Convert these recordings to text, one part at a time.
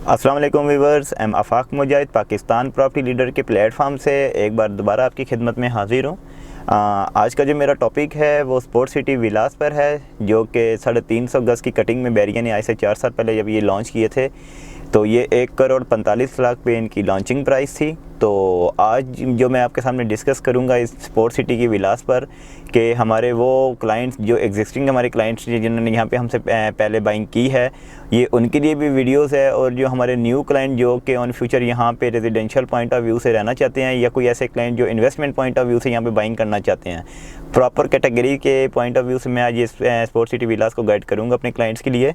अस्सलाम वालेकुम viewers, M आफाक मुजाहिद Pakistan property leader के प्लेटफॉर्म से एक बार दोबारा आपकी खिदमत में हाज़िर हूँ। आज का जो मेरा टॉपिक है वो स्पोर्ट सिटी विलास पर है, जो कि 350 गज़ की कटिंग में बैरिया ने आज से 4 साल पहले जब ये लॉन्च किए थे तो ये 1,45,00,000 पे इनकी लॉन्चिंग प्राइस थी। तो आज जो मैं आपके सामने डिस्कस करूंगा इस स्पोर्ट सिटी की विलास पर कि हमारे वो क्लाइंट्स जो एग्जिस्टिंग हमारे क्लाइंट्स जिन्होंने यहाँ पे हमसे पहले बाइंग की है, ये उनके लिए भी वीडियोस है, और जो हमारे न्यू क्लाइंट जो कि ऑन फ्यूचर यहाँ पे रेजिडेंशियल पॉइंट ऑफ व्यू से रहना चाहते हैं, या कोई ऐसे क्लाइंट जो इन्वेस्टमेंट पॉइंट ऑफ व्यू से यहाँ पे बाइंग करना चाहते हैं, प्रॉपर कैटेगरी के पॉइंट ऑफ व्यू से मैं आज ये स्पोर्ट सिटी विलास को गाइड करूँगा अपने क्लाइंट्स के लिए।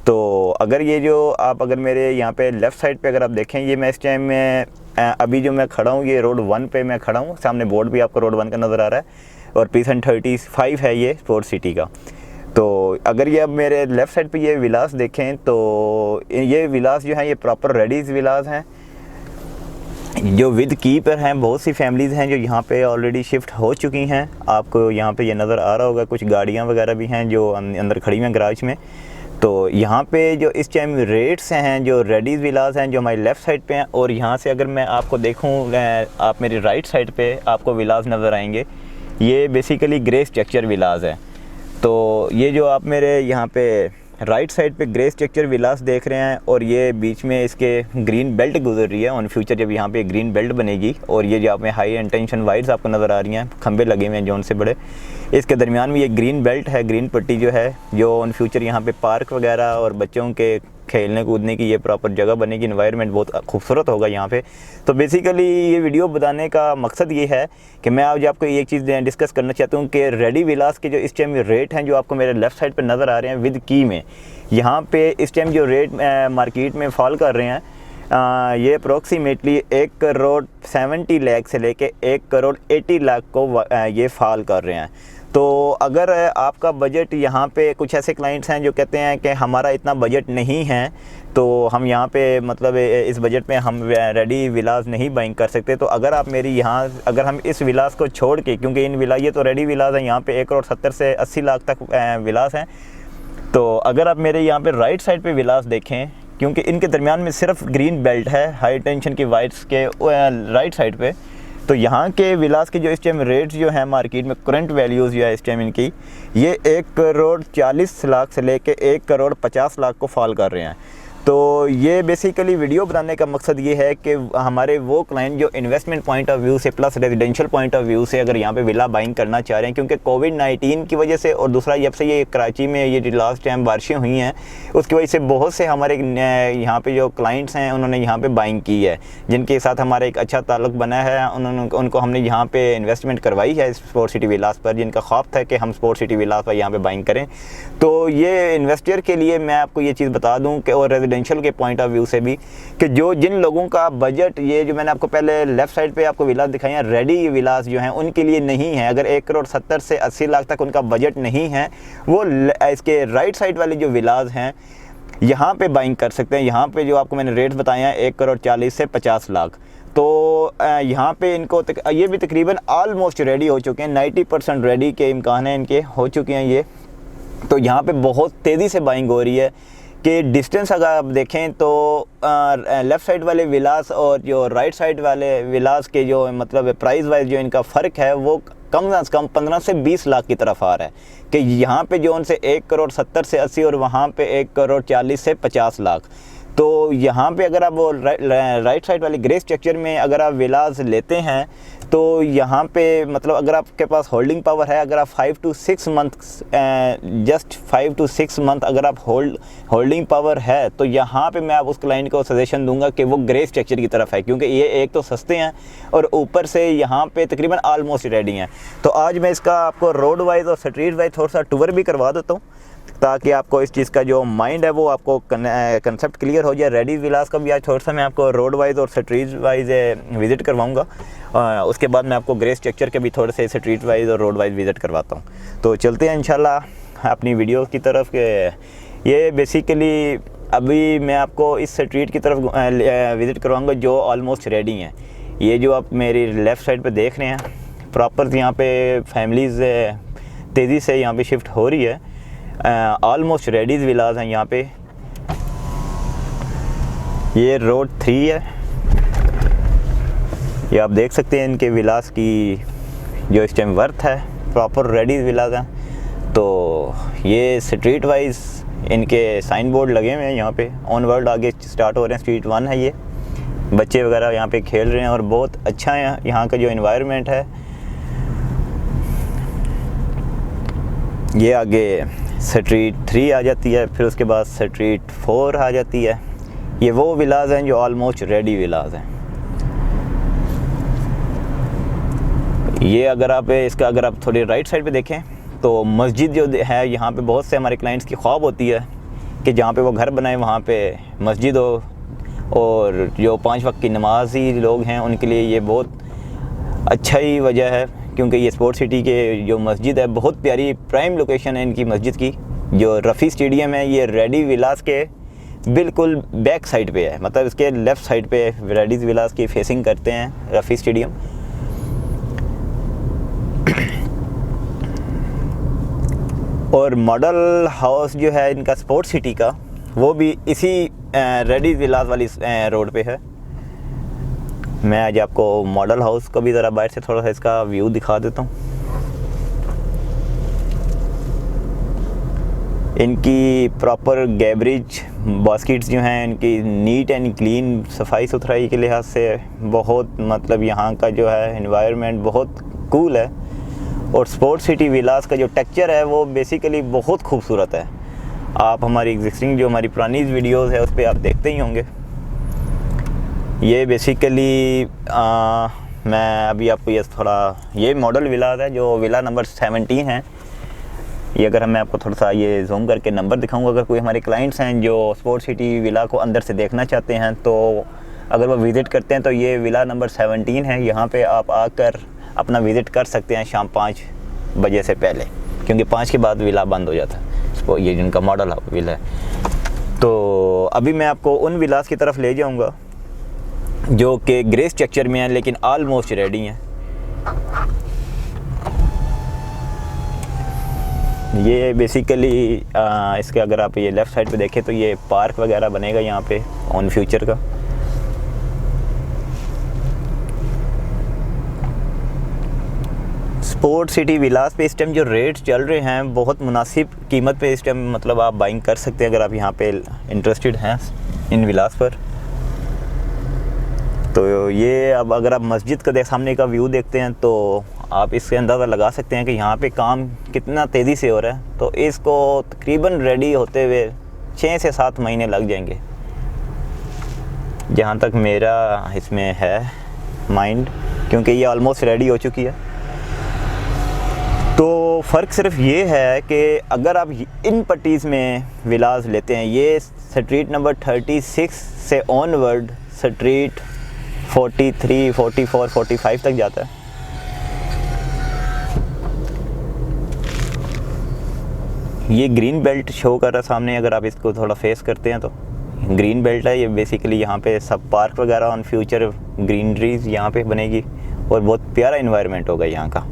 तो अगर ये जो अगर मेरे यहाँ पे लेफ़्ट साइड पे अगर आप देखें, ये मैं इस टाइम में अभी जो मैं खड़ा हूँ ये रोड 1 पे मैं खड़ा हूँ। सामने बोर्ड भी आपको रोड 1 का नज़र आ रहा है और पीसन 35 है ये स्पोर्ट सिटी का। तो अगर ये अब मेरे लेफ़्ट साइड पे ये विलास देखें तो ये विलास जो है ये प्रॉपर रेडीज़ विलास हैं जो विद की पर हैं। बहुत सी फैमिलीज़ हैं जो यहाँ पे ऑलरेडी शिफ्ट हो चुकी हैं। आपको यहाँ पे ये नज़र आ रहा होगा, कुछ गाड़ियाँ वगैरह भी हैं जो अंदर खड़ी हैं गराज में। तो यहाँ पे जो इस टाइम रेट्स हैं जो रेडीज़ विलास हैं जो हमारी लेफ़्ट साइड पे हैं, और यहाँ से अगर मैं आपको देखूँ आप मेरी राइट साइड पे आपको विलास नज़र आएंगे। ये बेसिकली ग्रे स्ट्रक्चर विलास है। तो ये जो आप मेरे यहाँ पे राइट साइड पे ग्रे स्ट्रक्चर विलास देख रहे हैं, और ये बीच में इसके ग्रीन बेल्ट गुजर रही है। ऑन फ्यूचर जब यहाँ पे ग्रीन बेल्ट बनेगी, और ये जो आप में हाई इंटेंशन वाइड्स आपको नज़र आ रही हैं, खंबे लगे हुए हैं जो उनसे बड़े, इसके दरमियान में ये ग्रीन बेल्ट है, ग्रीन पट्टी जो है, जो ऑन फ्यूचर यहाँ पे पार्क वगैरह और बच्चों के खेलने कूदने की ये प्रॉपर जगह बनेगी। इन्वायरमेंट बहुत खूबसूरत होगा यहाँ पे। तो बेसिकली ये वीडियो बताने का मकसद ये है कि मैं आज आपको एक चीज़ डिस्कस करना चाहता हूँ कि रेडी विलास के जो इस टाइम रेट हैं जो आपको मेरे लेफ़्ट साइड पे नज़र आ रहे हैं विद की में, यहाँ पे इस टाइम जो रेट मार्केट में फॉल कर रहे हैं, ये अप्रोक्सीमेटली 1,70,00,000 से लेके 1,80,00,000 को ये फॉल कर रहे हैं। तो अगर आपका बजट यहाँ पे कुछ ऐसे क्लाइंट्स हैं जो कहते हैं कि हमारा इतना बजट नहीं है, तो हम यहाँ पे मतलब इस बजट में हम रेडी विलास नहीं बाइंग कर सकते, तो अगर आप मेरी यहाँ अगर हम इस विलास को छोड़ के, क्योंकि इन विला ये तो रेडी विलास हैं, यहाँ पे 1,70,00,000 से 80,00,000 तक विलास हैं। तो अगर आप मेरे यहाँ पे राइट साइड पे विलास देखें, क्योंकि इनके दरमियान में सिर्फ ग्रीन बेल्ट है हाई टेंशन की वाइट्स के राइट साइड पे, तो यहाँ के विलास के जो इस टाइम रेट्स जो है मार्केट में करंट वैल्यूज़ जो है इस टाइम इनकी, ये 1,40,00,000 से लेके 1,50,00,000 को फॉल कर रहे हैं। तो ये बेसिकली वीडियो बनाने का मकसद ये है कि हमारे वो क्लाइंट जो इन्वेस्टमेंट पॉइंट ऑफ व्यू से plus residential point of view से अगर यहाँ पे विला बाइंग करना चाह रहे हैं, क्योंकि कोविड-19 की वजह से, और दूसरा जब से ये कराची में ये लास्ट टाइम बारिशें हुई हैं उसकी वजह से बहुत से हमारे यहाँ पे जो क्लाइंट्स हैं उन्होंने यहाँ पे बाइंग की है, जिनके साथ हमारा एक अच्छा ताल्लुक बना है। उनको हमने यहाँ पे इन्वेस्टमेंट करवाई है स्पोर्ट सिटी विलास पर, जिनका ख्वाब था कि हम स्पोर्ट सिटी विलास पर यहाँ पे बाइंग करें। तो ये इन्वेस्टर के लिए मैं आपको ये चीज़ बता दूँ कि, और रेजिडेंशियल के पॉइंट ऑफ व्यू से भी, कि जिन लोगों का बजट, ये जो मैंने आपको पहले लेफ़्ट साइड पे आपको विलास दिखाई हैं, रेडी विलास जो हैं उनके लिए नहीं है। अगर 1,70,00,000 से 80,00,000 तक उनका बजट नहीं है, वो इसके राइट साइड वाले जो विलास हैं यहाँ पे बाइंग कर सकते हैं। यहाँ पे जो आपको मैंने रेट बताए हैं 1,40,00,000 से 50,00,000, तो यहाँ पे इनको ये भी तकरीबन ऑलमोस्ट रेडी हो चुके हैं, 90% रेडी के इम्कान हैं इनके हो चुके हैं ये। तो यहाँ पे बहुत तेज़ी से बाइंग हो रही है कि डिस्टेंस अगर आप देखें तो लेफ़्ट साइड वाले विलास और जो राइट साइड वाले विलास के जो मतलब प्राइस वाइज जो इनका फ़र्क है वो कम से कम 15 से 20 लाख की तरफ आ रहा है, कि यहाँ पे जो उनसे 1,70,00,000 से 80 और वहाँ पे 1,40,00,000 से 50,00,000। तो यहाँ पे अगर आप वो राइट साइड वाले ग्रे स्ट्रक्चर में अगर आप विलास लेते हैं, तो यहाँ पे मतलब अगर आपके पास होल्डिंग पावर है, अगर आप 5 to 6 month just 5 to 6 month अगर आप होल्डिंग पावर है, तो यहाँ पे मैं आप उस क्लाइंट को सजेशन दूंगा कि वो ग्रे स्ट्रक्चर की तरफ है, क्योंकि ये एक तो सस्ते हैं और ऊपर से यहाँ पे तकरीबन ऑलमोस्ट रेडी हैं। तो आज मैं इसका आपको रोड वाइज और स्ट्रीट वाइज थोड़ा सा टूर भी करवा देता हूँ, ताकि आपको इस चीज़ का जो माइंड है वो आपको कंसेप्ट क्लियर हो जाए। रेडी विलास का भी आज थोड़ा सा मैं आपको रोड वाइज और स्ट्रीट वाइज विज़िट करवाऊंगा। उसके बाद मैं आपको ग्रे स्ट्रक्चर के भी थोड़े से स्ट्रीट वाइज और रोड वाइज विज़िट करवाता हूँ। तो चलते हैं इंशाल्लाह अपनी वीडियो की तरफ। के ये बेसिकली अभी मैं आपको इस स्ट्रीट की तरफ विज़िट करवाऊँगा जो ऑलमोस्ट रेडी हैं। ये जो आप मेरी लेफ़्ट साइड पर देख रहे हैं, प्रॉपर यहाँ पे फैमिलीज़ तेज़ी से यहाँ पे शिफ्ट हो रही है। ऑलमोस्ट रेडीज़ विलास हैं यहाँ पे। ये रोड 3 है। ये आप देख सकते हैं इनके विलास की जो इस टाइम वर्थ है, प्रॉपर रेडी विलास हैं। तो ये स्ट्रीट वाइज इनके साइन बोर्ड लगे हुए हैं यहाँ पे। ऑन वर्ल्ड आगे स्टार्ट हो रहे हैं, स्ट्रीट 1 है ये। बच्चे वगैरह यहाँ पे खेल रहे हैं और बहुत अच्छा है यहाँ का जो एनवायरनमेंट है। ये आगे स्ट्रीट 3 आ जाती है, फिर उसके बाद स्ट्रीट 4 आ जाती है। ये वो विलास हैं जो ऑलमोस्ट रेडी विलास हैं। ये अगर आप थोड़ी राइट साइड पे देखें तो मस्जिद जो है यहाँ पे बहुत से हमारे क्लाइंट्स की ख्वाब होती है कि जहाँ पे वो घर बनाए वहाँ पे मस्जिद हो, और जो 5 वक्त की नमाज़ी लोग हैं उनके लिए ये बहुत अच्छा ही वजह है, क्योंकि ये स्पोर्ट्स सिटी के जो मस्जिद है बहुत प्यारी प्राइम लोकेशन है इनकी मस्जिद की। जो रफ़ी स्टेडियम है ये रेडी विलास के बिल्कुल बैक साइड पे है, मतलब इसके लेफ़्ट साइड पे रेडी विलास की फेसिंग करते हैं रफ़ी स्टेडियम। और मॉडल हाउस जो है इनका स्पोर्ट्स सिटी का, वो भी इसी रेडी विलास वाली रोड पे है। मैं आज आपको मॉडल हाउस को भी ज़रा बाहर से थोड़ा सा इसका व्यू दिखा देता हूँ। इनकी प्रॉपर गैबरेज बास्केट्स जो हैं इनकी नीट एंड क्लीन, सफाई सुथराई के लिहाज से बहुत, मतलब यहाँ का जो है एनवायरनमेंट बहुत कूल है। और स्पोर्ट्स सिटी विलास का जो टेक्सचर है वो बेसिकली बहुत खूबसूरत है। आप हमारी एग्जिस्टिंग जो हमारी पुरानी वीडियोस है उस पर आप देखते ही होंगे। ये बेसिकली मैं अभी आपको ये मॉडल विलास है जो विला नंबर 17 है। ये अगर मैं आपको थोड़ा सा ये जूम करके नंबर दिखाऊंगा, अगर कोई हमारे क्लाइंट्स हैं जो स्पोर्ट्स सिटी विला को अंदर से देखना चाहते हैं तो अगर वो विज़िट करते हैं तो ये विला नंबर 17 है। यहाँ पे आप आकर अपना विज़िट कर सकते हैं शाम 5 बजे से पहले, क्योंकि 5 के बाद विला बंद हो जाता है। ये जिनका मॉडल विला है। तो अभी मैं आपको उन विलास की तरफ ले जाऊंगा जो कि ग्रे स्ट्रक्चर में हैं लेकिन ऑलमोस्ट रेडी हैं। ये बेसिकली इसके अगर आप ये लेफ़्ट साइड पे देखें तो ये पार्क वगैरह बनेगा यहाँ पे ऑन फ्यूचर का। स्पोर्ट्स सिटी विलास पे इस टाइम जो रेट्स चल रहे हैं बहुत मुनासिब कीमत पे इस टाइम, मतलब आप बाइंग कर सकते हैं अगर आप यहाँ पे इंटरेस्टेड हैं इन विलास पर। तो ये अब अगर आप मस्जिद का सामने का व्यू देखते हैं तो आप इससे अंदाज़ा लगा सकते हैं कि यहाँ पे काम कितना तेज़ी से हो रहा है। तो इसको तकरीबन रेडी होते हुए 6 से 7 महीने लग जाएंगे, जहाँ तक मेरा इसमें है माइंड, क्योंकि ये ऑलमोस्ट रेडी हो चुकी है। तो फ़र्क सिर्फ ये है कि अगर आप इन पट्टीज़ में विलास लेते हैं, ये स्ट्रीट नंबर 36 से ऑनवर्ड स्ट्रीट 43, 44, 45 तक जाता है। ये ग्रीन बेल्ट शो कर रहा है सामने, अगर आप इसको थोड़ा फेस करते हैं तो ग्रीन बेल्ट है। ये बेसिकली यहाँ पे सब पार्क वगैरह ऑन फ्यूचर ग्रीनरीज यहाँ पे बनेगी और बहुत प्यारा इन्वायरमेंट होगा यहाँ का।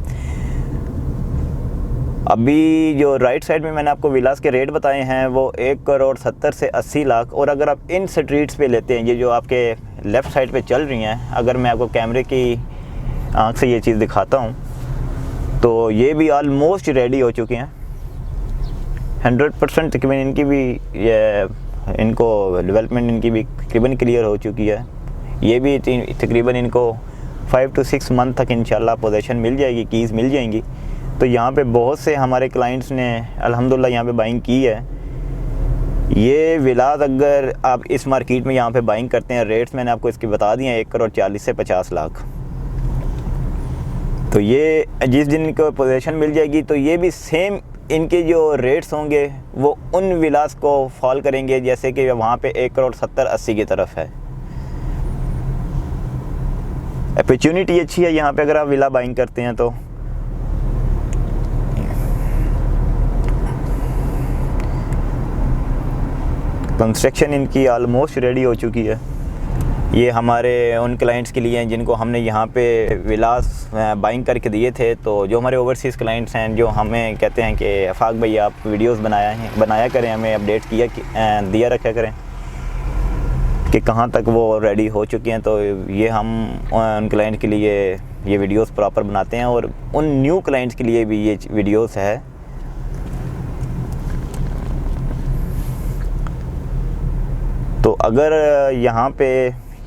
अभी जो राइट साइड में मैंने आपको विलास के रेट बताए हैं वो 1,70,00,000 से 80 लाख। और अगर आप इन स्ट्रीट्स पे लेते हैं, ये जो आपके लेफ़्ट साइड पे चल रही हैं, अगर मैं आपको कैमरे की आंख से ये चीज़ दिखाता हूँ तो ये भी ऑलमोस्ट रेडी हो चुके हैं 100%। तकरीबन इनकी भी इनको डेवलपमेंट इनकी भी तकरीबन क्लियर हो चुकी है। ये भी तकरीबन इनको 5 to 6 मंथ तक इंशाल्लाह पोजीशन मिल जाएगी, कीज़ मिल जाएंगी। तो यहाँ पे बहुत से हमारे क्लाइंट्स ने अल्हम्दुलिल्लाह यहाँ पे बाइंग की है। ये विलास अगर आप इस मार्केट में यहाँ पे बाइंग करते हैं, रेट्स मैंने आपको इसके बता दिए हैं 1,40,00,000 से 50 लाख। तो ये जिस दिन इनको पोजीशन मिल जाएगी तो ये भी सेम इनके जो रेट्स होंगे वो उन विलास को फॉल करेंगे जैसे कि वहाँ पे 1,70,00,000-80 की तरफ है। अपॉर्चुनिटी अच्छी है यहाँ पे अगर आप विला बाइंग करते हैं तो। कंस्ट्रक्शन इनकी ऑलमोस्ट रेडी हो चुकी है। ये हमारे उन क्लाइंट्स के लिए हैं जिनको हमने यहाँ पे विलास बाइंग करके दिए थे। तो जो हमारे ओवरसीज़ क्लाइंट्स हैं जो हमें कहते हैं कि अफाक भाई आप वीडियोस बनाया करें, हमें अपडेट दिया रखा करें। कि कहाँ तक वो रेडी हो चुके हैं। तो ये हम उन क्लाइंट के लिए ये वीडियोस प्रॉपर बनाते हैं और उन न्यू क्लाइंट्स के लिए भी ये वीडियोस है। तो अगर यहाँ पे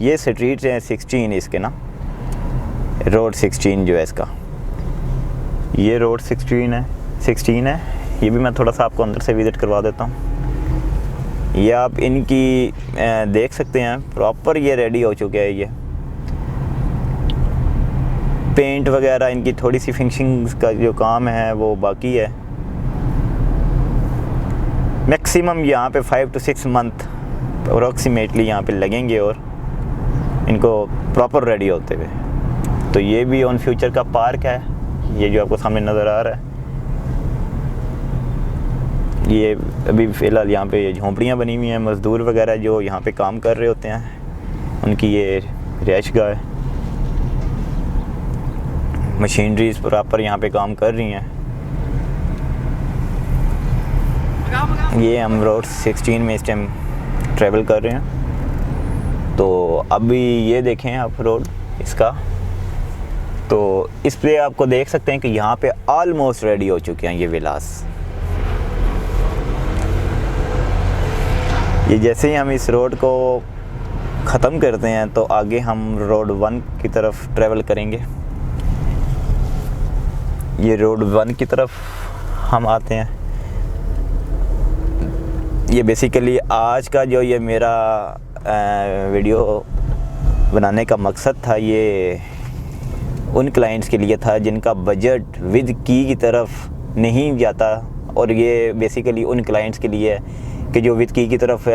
ये स्ट्रीट है 16 इसके ना, रोड 16 जो है इसका, ये रोड 16 है। ये भी मैं थोड़ा सा आपको अंदर से विज़िट करवा देता हूँ। ये आप इनकी देख सकते हैं प्रॉपर ये रेडी हो चुके हैं। ये पेंट वगैरह इनकी थोड़ी सी फिनिशिंग का जो काम है वो बाकी है। मैक्सिमम यहाँ पे 5 to 6 मंथ अप्रॉक्सीमेटली यहाँ पे लगेंगे और इनको प्रॉपर रेडी होते हुए। तो ये भी ऑन फ्यूचर का पार्क है, ये जो आपको सामने नज़र आ रहा है। ये अभी फ़िलहाल यहाँ पे झोंपड़ियाँ बनी हुई हैं, मज़दूर वगैरह जो यहाँ पे काम कर रहे होते हैं उनकी ये रिहाइशगाह है। मशीनरीज प्रॉपर यहाँ पे काम कर रही हैं। ये हम रोड 16 में इस टाइम ट्रैवल कर रहे हैं। तो अभी ये देखें आप रोड इसका, तो इस पे आपको देख सकते हैं कि यहाँ पे ऑलमोस्ट रेडी हो चुके हैं ये विलास। ये जैसे ही हम इस रोड को ख़त्म करते हैं तो आगे हम रोड 1 की तरफ ट्रैवल करेंगे। ये रोड 1 की तरफ हम आते हैं। ये बेसिकली आज का जो ये मेरा वीडियो बनाने का मकसद था, ये उन क्लाइंट्स के लिए था जिनका बजट विद की तरफ नहीं जाता। और ये बेसिकली उन क्लाइंट्स के लिए कि जो विद की तरफ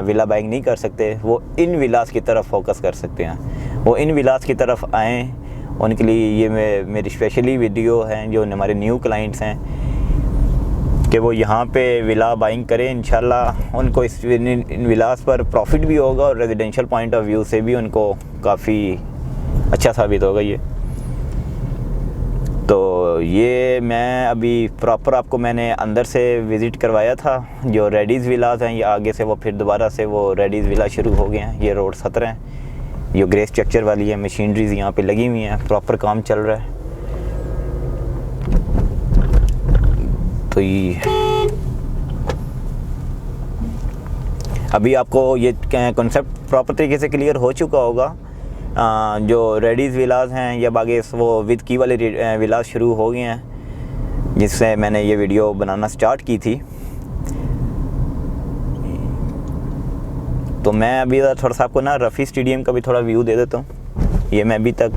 विला बाइंग नहीं कर सकते, वो इन विलास की तरफ फोकस कर सकते हैं। वो इन विलास की तरफ आएँ, उनके लिए ये मेरी स्पेशली वीडियो हैं जो हमारे न्यू क्लाइंट्स हैं कि वो यहाँ पे विला बाइंग करें। इंशाल्लाह उनको इन विलास पर प्रॉफिट भी होगा और रेजिडेंशियल पॉइंट ऑफ व्यू से भी उनको काफ़ी अच्छा साबित होगा ये। तो ये मैं अभी प्रॉपर आपको मैंने अंदर से विज़िट करवाया था। जो रेडीज़ विलास हैं ये आगे से वो फिर दोबारा से वो रेडीज़ विला शुरू हो गए हैं। ये रोड 17 है, ये ग्रे स्ट्रक्चर वाली है। मशीनरीज यहाँ पे लगी हुई हैं, प्रॉपर काम चल रहा है। तो ये अभी आपको ये कॉन्सेप्ट प्रॉपर तरीके से क्लियर हो चुका होगा। जो रेडीज़ विलास हैं या बागे वो विद की वाले विलास शुरू हो गए हैं, जिससे मैंने ये वीडियो बनाना स्टार्ट की थी। तो मैं अभी थोड़ा सा आपको ना रफ़ी स्टेडियम का भी थोड़ा व्यू दे देता हूँ। ये मैं अभी तक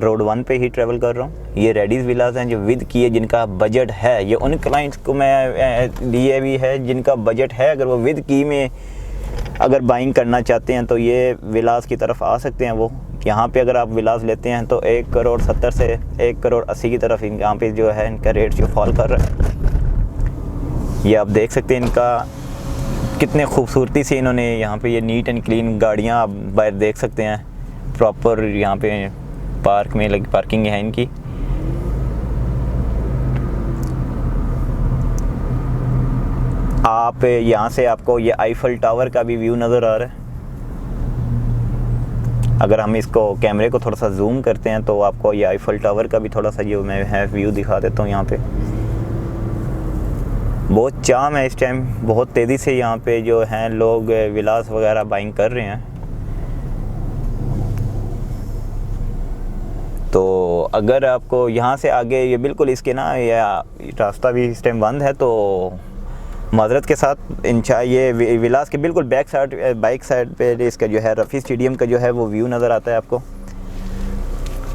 रोड 1 पे ही ट्रैवल कर रहा हूँ। ये रेडीज़ विलास हैं जो विद की है, जिनका बजट है। ये उन क्लाइंट्स को मैं लिए भी है जिनका बजट है, अगर वो विद की में अगर बाइंग करना चाहते हैं तो ये विलास की तरफ आ सकते हैं। वो यहाँ पे अगर आप विलास लेते हैं तो 1,70 से 1,80 की तरफ यहाँ पे जो है इनका रेट जो फॉल कर रहा है। ये आप देख सकते हैं इनका कितने खूबसूरती से इन्होंने यहाँ पे ये नीट एंड क्लीन गाड़ियाँ आप बाहर देख सकते हैं। प्रॉपर यहाँ पे पार्क में लगी पार्किंग है इनकी। आप यहाँ से आपको ये आईफल टावर का भी व्यू नज़र आ रहा है। अगर हम इसको कैमरे को थोड़ा सा जूम करते हैं तो आपको ये आईफल टावर का भी थोड़ा सा जो मैं है व्यू दिखा देता हूँ। यहाँ पे बहुत जाम है इस टाइम, बहुत तेज़ी से यहाँ पे जो हैं लोग विलास वगैरह बाइंग कर रहे हैं। तो अगर आपको यहाँ से आगे ये बिल्कुल इसके ना ये रास्ता भी इस टाइम बंद है, तो माजरत के साथ ये विलास के बिल्कुल बैक साइड बाइक साइड पे इसका जो है रफ़ी स्टेडियम का जो है वो व्यू नज़र आता है आपको।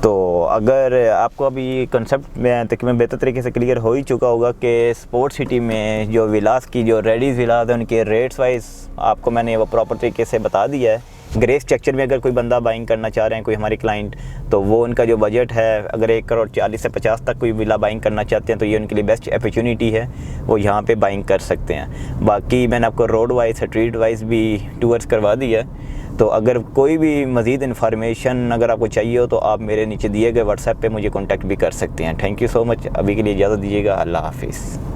तो अगर आपको अभी कंसेप्ट में तकरीबन बेहतर तरीके से क्लियर हो ही चुका होगा कि स्पोर्ट सिटी में जो विलास की जो रेडीज़ विलास है उनके रेट्स वाइज आपको मैंने वो प्रॉपर तरीके से बता दिया है। ग्रे स्ट्रक्चर में अगर कोई बंदा बाइंग करना चाह रहे हैं, कोई हमारे क्लाइंट, तो वो उनका जो बजट है अगर 1,40 से 50 तक कोई विला बाइंग करना चाहते हैं तो ये उनके लिए बेस्ट अपॉर्चुनिटी है, वो यहाँ पे बाइंग कर सकते हैं। बाकी मैंने आपको रोड वाइज स्ट्रीट वाइज भी टूर्स करवा दिया है। तो अगर कोई भी मज़ीद इन्फॉर्मेशन अगर आपको चाहिए हो तो आप मेरे नीचे दिए गए व्हाट्सएप पे मुझे कॉन्टैक्ट भी कर सकते हैं। Thank you so much. अभी के लिए इजाज़त दीजिएगा। अल्लाह हाफिज़।